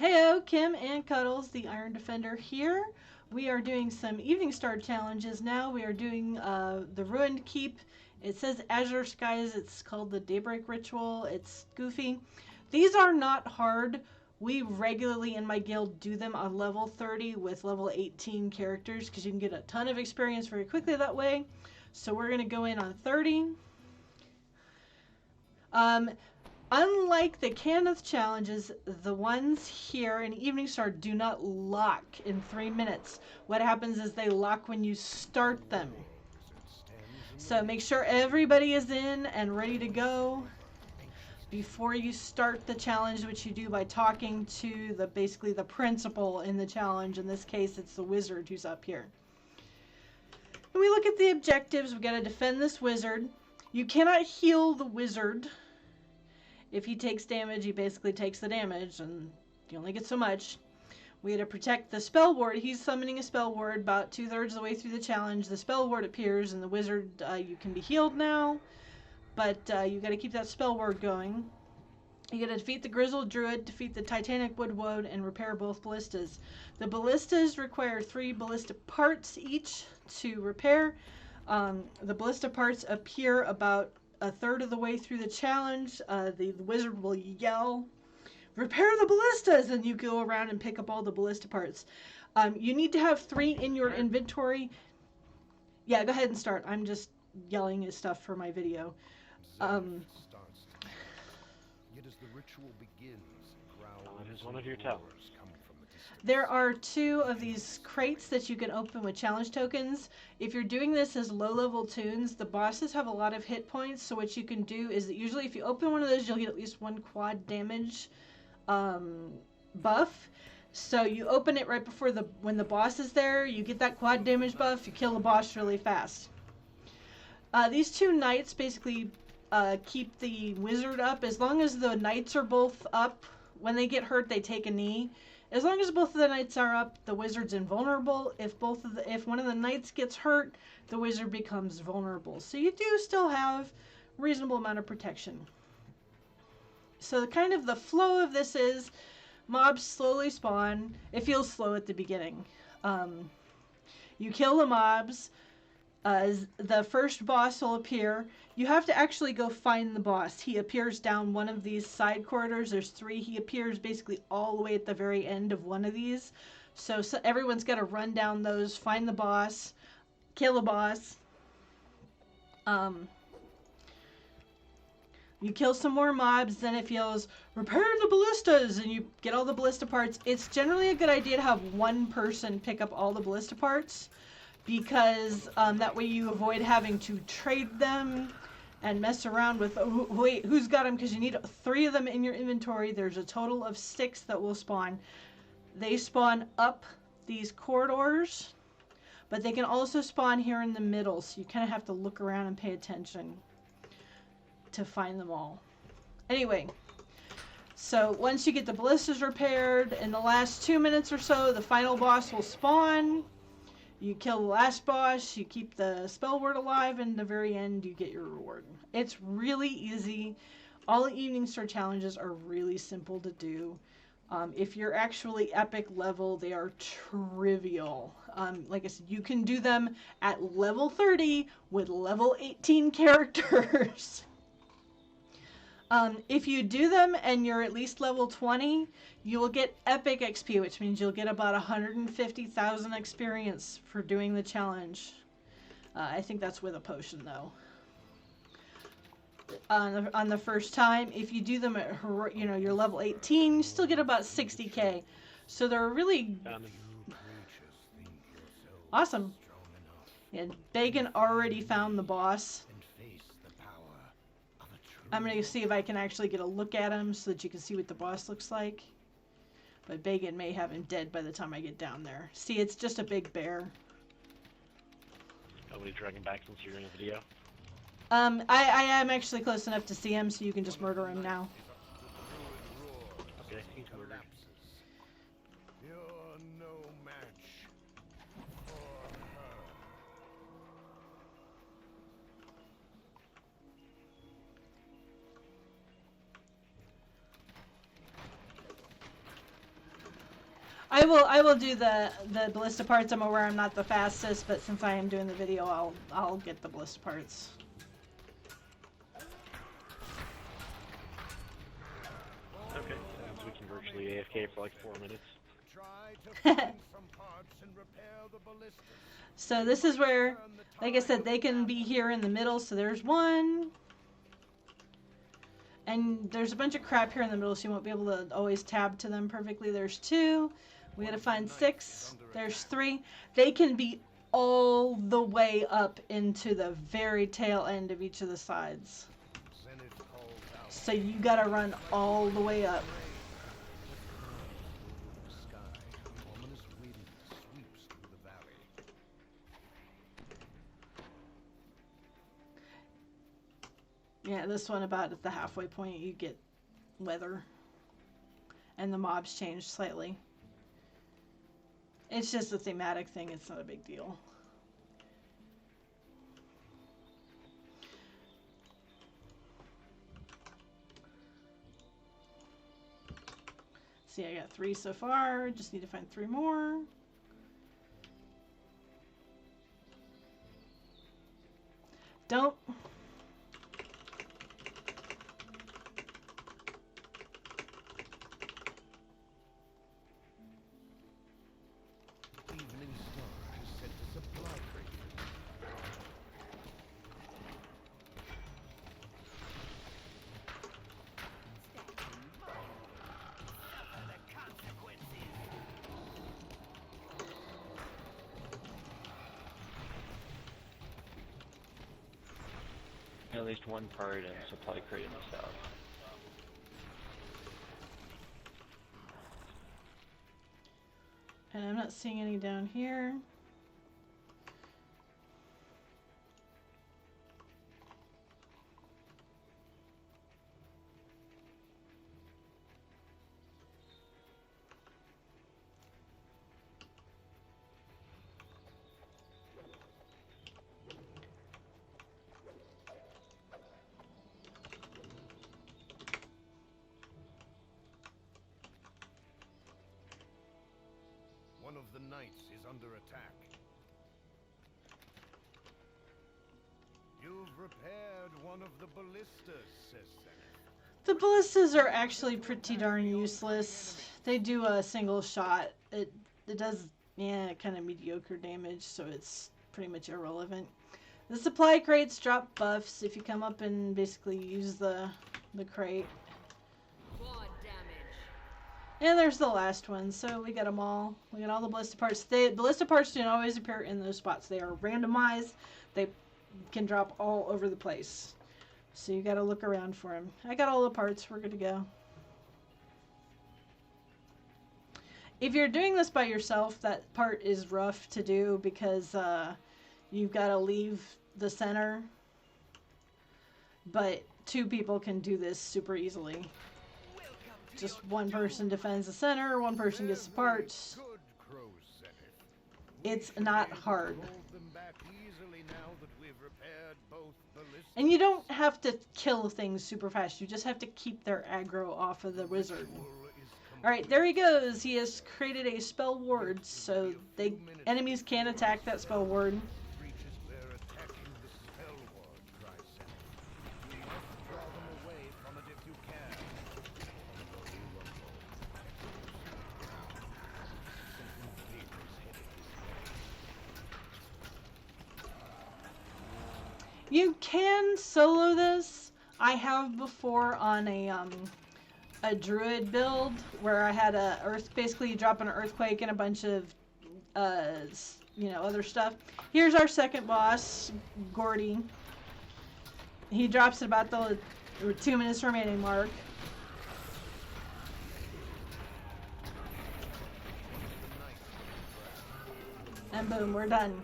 Heyo, Kim and Cuddles, the Iron Defender here. We are doing some Evening Star challenges now. We are doing the Ruined Keep. It says Azure Skies. It's called the Daybreak Ritual. It's goofy. These are not hard. We regularly in my guild do them on level 30 with level 18 characters because you can get a ton of experience very quickly that way. So we're going to go in on 30. Unlike the Canneth challenges, the ones here in Evening Star do not lock in 3 minutes. What happens is they lock when you start them. So make sure everybody is in and ready to go before you start the challenge, which you do by talking to basically the principal in the challenge. In this case, it's the wizard who's up here. When we look at the objectives, we've got to defend this wizard. You cannot heal the wizard. If he takes damage, he basically takes the damage, and you only get so much. We had to protect the spell ward. He's summoning a spell ward about 2/3 of the way through the challenge. The spell ward appears, and the wizard, you can be healed now, but you got to keep that spell ward going. You got to defeat the Grizzled Druid, defeat the Titanic Wood Woad, and repair both ballistas. The ballistas require 3 ballista parts each to repair. The ballista parts appear about 1/3 of the way through the challenge. The wizard will yell, "Repair the ballistas!" and you go around and pick up all the ballista parts. You need to have 3 in your inventory. Yeah, go ahead and start. I'm just yelling his stuff for my video. Yet as the ritual begins, It is one of your towers. There are 2 of these crates that you can open with challenge tokens. If you're doing this as low-level toons, the bosses have a lot of hit points, so what you can do is that usually if you open one of those, you'll get at least 1 quad damage buff. So you open it right before when the boss is there, you get that quad damage buff, you kill the boss really fast. These 2 knights basically keep the wizard up. As long as the knights are both up, when they get hurt, they take a knee. As long as both of the knights are up, the wizard's invulnerable. If one of the knights gets hurt, the wizard becomes vulnerable. So you do still have a reasonable amount of protection. So kind of the flow of this is mobs slowly spawn. It feels slow at the beginning. You kill the mobs. The first boss will appear. You have to actually go find the boss. He appears down one of these side corridors. There's 3. He appears basically all the way at the very end of one of these. So everyone's got to run down those, find the boss, kill the boss. You kill some more mobs, then it feels, "Repair the ballistas," and you get all the ballista parts. It's generally a good idea to have 1 person pick up all the ballista parts, because that way you avoid having to trade them and mess around with, oh, wait, who's got them? Because you need 3 of them in your inventory. There's a total of 6 that will spawn. They spawn up these corridors, but they can also spawn here in the middle, so you kind of have to look around and pay attention to find them all. Anyway, so once you get the ballistas repaired, in the last 2 minutes or so, the final boss will spawn. You kill the last boss, you keep the spell word alive, and at the very end you get your reward. It's really easy. All the Evening Star challenges are really simple to do. If you're actually epic level, they are trivial. Like I said, you can do them at level 30 with level 18 characters. If you do them and you're at least level 20, you will get epic XP, which means you'll get about 150,000 experience for doing the challenge. I think that's with a potion, though. On the first time, if you do them at you're level 18, you still get about 60k. So they're really awesome. And Bacon already found the boss. I'm going to see if I can actually get a look at him so that you can see what the boss looks like. But Bacon may have him dead by the time I get down there. See, it's just a big bear. Nobody dragging back since you're in the video? I am actually close enough to see him, so you can just murder him now. Okay, he's murdered. You're no match for her. I will do the ballista parts. I'm aware I'm not the fastest, but since I am doing the video, I'll get the ballista parts. Okay, so we can virtually AFK for like 4 minutes. Try to find some parts and repair the ballistas. So this is where, like I said, they can be here in the middle. So there's one. And there's a bunch of crap here in the middle, so you won't be able to always tab to them perfectly. There's 2. We gotta find 6. There's 3. They can be all the way up into the very tail end of each of the sides. So you gotta run all the way up. Yeah, this one about at the halfway point you get weather. And the mobs change slightly. It's just a thematic thing, it's not a big deal. See, I got 3 so far, just need to find 3 more. Don't. At least one part and supply crate in the south. And I'm not seeing any down here. One of the knights is under attack. You've repaired one of the ballistas, says Zenith. The ballistas are actually pretty darn useless. They do a single shot. It does, yeah, kind of mediocre damage, so it's pretty much irrelevant. The supply crates drop buffs if you come up and basically use the crate. And there's the last one, so we got them all. We got all the ballista parts. The ballista parts don't always appear in those spots. They are randomized. They can drop all over the place. So you gotta look around for them. I got all the parts. We're good to go. If you're doing this by yourself, that part is rough to do because you've got to leave the center. But 2 people can do this super easily. Just one person defends the center, one person gets the parts. It's not hard. And you don't have to kill things super fast. You just have to keep their aggro off of the wizard. Alright, there he goes. He has created a spell ward, so enemies can attack that spell ward. You can solo this. I have before on a druid build where I had basically you drop an earthquake and a bunch of other stuff. Here's our second boss, Gordy. He drops at about the 2 minutes remaining mark. And boom, we're done.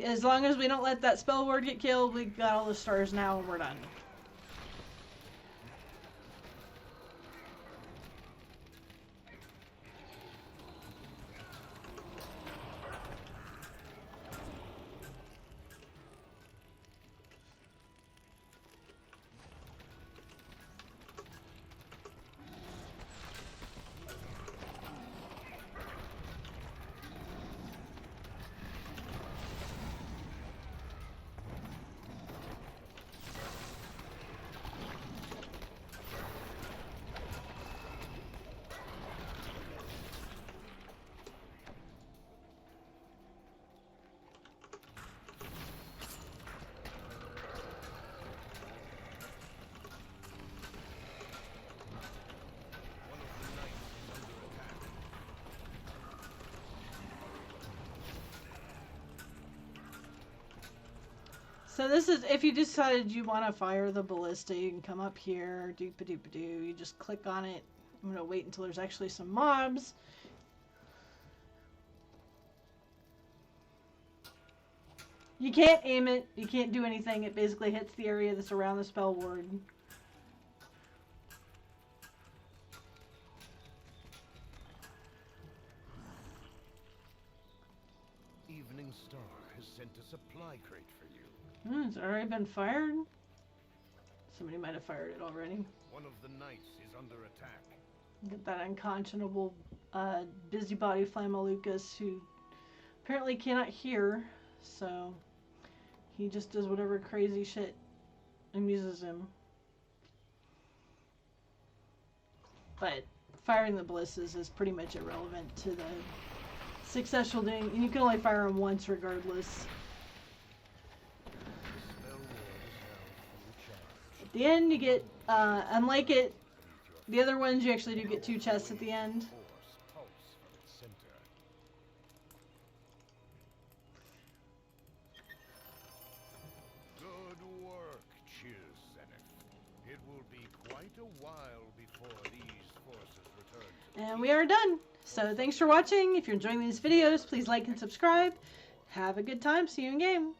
As long as we don't let that spell ward get killed, we got all the stars now and we're done. So this is, if you decided you want to fire the ballista, you can come up here, doop-a-doop-a-doo, you just click on it. I'm going to wait until there's actually some mobs. You can't aim it, you can't do anything, it basically hits the area that's around the spell ward. Evening Star has sent a supply crate for you. It's already been fired? Somebody might have fired it already. One of the knights is under attack. Get that unconscionable busybody Flammalucas who apparently cannot hear, so he just does whatever crazy shit amuses him. But firing the ballistas is pretty much irrelevant to the successful doing, and you can only fire them once regardless. At the end you get, unlike the other ones, you actually do get 2 chests at the end. Good work, It will be quite a while before these forces return. And we are done. So thanks for watching. If you're enjoying these videos, please like and subscribe. Have a good time. See you in game.